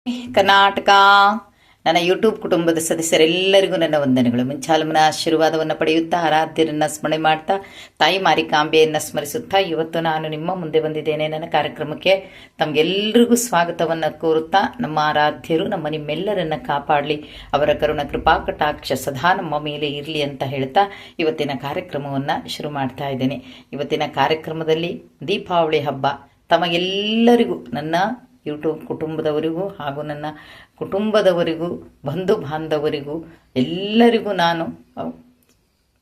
ಕರ್ನಾಟಕ ನನ್ನ ಯೂಟ್ಯೂಬ್ ಕುಟುಂಬದ ಸದಸ್ಯರೆಲ್ಲರಿಗೂ ನನ್ನ ವಂದನೆಗಳು. ಮುಂಚಾಲುಮನ ಆಶೀರ್ವಾದವನ್ನು ಪಡೆಯುತ್ತಾ ಆರಾಧ್ಯರನ್ನ ಸ್ಮರಣೆ ಮಾಡ್ತಾ ತಾಯಿ ಮಾರಿಕಾಂಬೆಯನ್ನು ಸ್ಮರಿಸುತ್ತಾ ಇವತ್ತು ನಾನು ನಿಮ್ಮ ಮುಂದೆ ಬಂದಿದ್ದೇನೆ. ನನ್ನ ಕಾರ್ಯಕ್ರಮಕ್ಕೆ ತಮಗೆಲ್ಲರಿಗೂ ಸ್ವಾಗತವನ್ನು ಕೋರುತ್ತಾ ನಮ್ಮ ಆರಾಧ್ಯರು ನಿಮ್ಮೆಲ್ಲರನ್ನ ಕಾಪಾಡಲಿ, ಅವರ ಕರುಣ ಕೃಪಾ ಕಟಾಕ್ಷ ಸದಾ ನಮ್ಮ ಮೇಲೆ ಇರಲಿ ಅಂತ ಹೇಳ್ತಾ ಇವತ್ತಿನ ಕಾರ್ಯಕ್ರಮವನ್ನು ಶುರು ಮಾಡ್ತಾ ಇದ್ದೇನೆ. ಇವತ್ತಿನ ಕಾರ್ಯಕ್ರಮದಲ್ಲಿ ದೀಪಾವಳಿ ಹಬ್ಬ ತಮಗೆಲ್ಲರಿಗೂ, ನನ್ನ ಯೂಟ್ಯೂಬ್ ಕುಟುಂಬದವರಿಗೂ ಹಾಗೂ ನನ್ನ ಕುಟುಂಬದವರಿಗೂ ಬಂಧು ಬಾಂಧವರಿಗೂ ಎಲ್ಲರಿಗೂ ನಾನು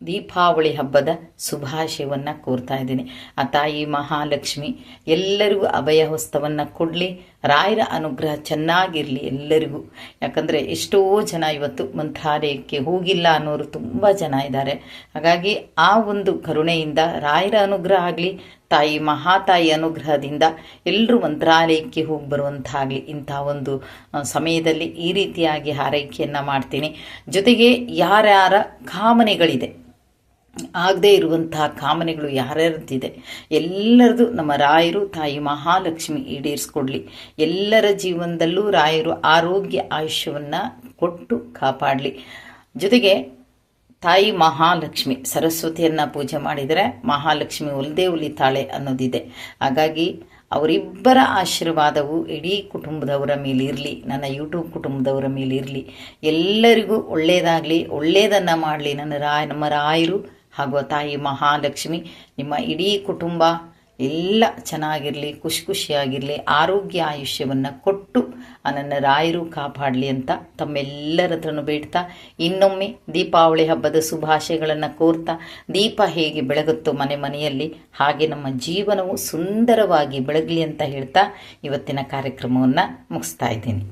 ದೀಪಾವಳಿ ಹಬ್ಬದ ಶುಭಾಶಯವನ್ನು ಕೋರ್ತಾ ಇದ್ದೀನಿ. ಆ ತಾಯಿ ಮಹಾಲಕ್ಷ್ಮಿ ಎಲ್ಲರಿಗೂ ಅಭಯ ಹಸ್ತವನ್ನು ಕೊಡಲಿ, ರಾಯರ ಅನುಗ್ರಹ ಚೆನ್ನಾಗಿರಲಿ ಎಲ್ಲರಿಗೂ. ಯಾಕಂದರೆ ಎಷ್ಟೋ ಜನ ಇವತ್ತು ಮಂತ್ರಾಲಯಕ್ಕೆ ಹೋಗಿಲ್ಲ ಅನ್ನೋರು ತುಂಬ ಜನ ಇದ್ದಾರೆ. ಹಾಗಾಗಿ ಆ ಒಂದು ಕರುಣೆಯಿಂದ ರಾಯರ ಅನುಗ್ರಹ ಆಗಲಿ, ತಾಯಿ ಮಹಾತಾಯಿ ಅನುಗ್ರಹದಿಂದ ಎಲ್ಲರೂ ಮಂತ್ರಾಲಯಕ್ಕೆ ಹೋಗಿ ಬರುವಂತಾಗಲಿ. ಇಂಥ ಒಂದು ಸಮಯದಲ್ಲಿ ಈ ರೀತಿಯಾಗಿ ಹಾರೈಕೆಯನ್ನು ಮಾಡ್ತೀನಿ. ಜೊತೆಗೆ ಯಾರ್ಯಾರ ಕಾಮನೆಗಳಿದೆ, ಆಗದೇ ಇರುವಂತಹ ಕಾಮನೆಗಳು ಯಾರ್ಯಾರದ್ದಿದೆ ಎಲ್ಲರದು ನಮ್ಮ ರಾಯರು ತಾಯಿ ಮಹಾಲಕ್ಷ್ಮಿ ಈಡೇರಿಸ್ಕೊಡ್ಲಿ. ಎಲ್ಲರ ಜೀವನದಲ್ಲೂ ರಾಯರು ಆರೋಗ್ಯ ಆಯುಷ್ಯವನ್ನು ಕೊಟ್ಟು ಕಾಪಾಡಲಿ. ಜೊತೆಗೆ ತಾಯಿ ಮಹಾಲಕ್ಷ್ಮಿ ಸರಸ್ವತಿಯನ್ನು ಪೂಜೆ ಮಾಡಿದರೆ ಮಹಾಲಕ್ಷ್ಮಿ ಒಲ್ದೇ ಉಲಿತಾಳೆ ಅನ್ನೋದಿದೆ. ಹಾಗಾಗಿ ಅವರಿಬ್ಬರ ಆಶೀರ್ವಾದವು ಇಡೀ ಕುಟುಂಬದವರ ಮೇಲಿರಲಿ, ನನ್ನ ಯೂಟ್ಯೂಬ್ ಕುಟುಂಬದವರ ಮೇಲಿರಲಿ. ಎಲ್ಲರಿಗೂ ಒಳ್ಳೆಯದಾಗಲಿ, ಒಳ್ಳೆಯದನ್ನು ಮಾಡಲಿ ನಮ್ಮ ರಾಯರು ಹಾಗೂ ತಾಯಿ ಮಹಾಲಕ್ಷ್ಮಿ. ನಿಮ್ಮ ಇಡೀ ಕುಟುಂಬ ಎಲ್ಲ ಚೆನ್ನಾಗಿರಲಿ, ಖುಷಿಯಾಗಿರಲಿ, ಆರೋಗ್ಯ ಆಯುಷ್ಯವನ್ನು ಕೊಟ್ಟು ನನ್ನ ರಾಯರು ಕಾಪಾಡಲಿ ಅಂತ ತಮ್ಮೆಲ್ಲರ ಹತ್ರನೂ ಬೇಡ್ತಾ ಇನ್ನೊಮ್ಮೆ ದೀಪಾವಳಿ ಹಬ್ಬದ ಶುಭಾಶಯಗಳನ್ನು ಕೋರ್ತಾ, ದೀಪ ಹೇಗೆ ಬೆಳಗುತ್ತೋ ಮನೆಯಲ್ಲಿ ಹಾಗೆ ನಮ್ಮ ಜೀವನವು ಸುಂದರವಾಗಿ ಬೆಳಗಲಿ ಅಂತ ಹೇಳ್ತಾ ಇವತ್ತಿನ ಕಾರ್ಯಕ್ರಮವನ್ನು ಮುಗಿಸ್ತಾ ಇದ್ದೀನಿ.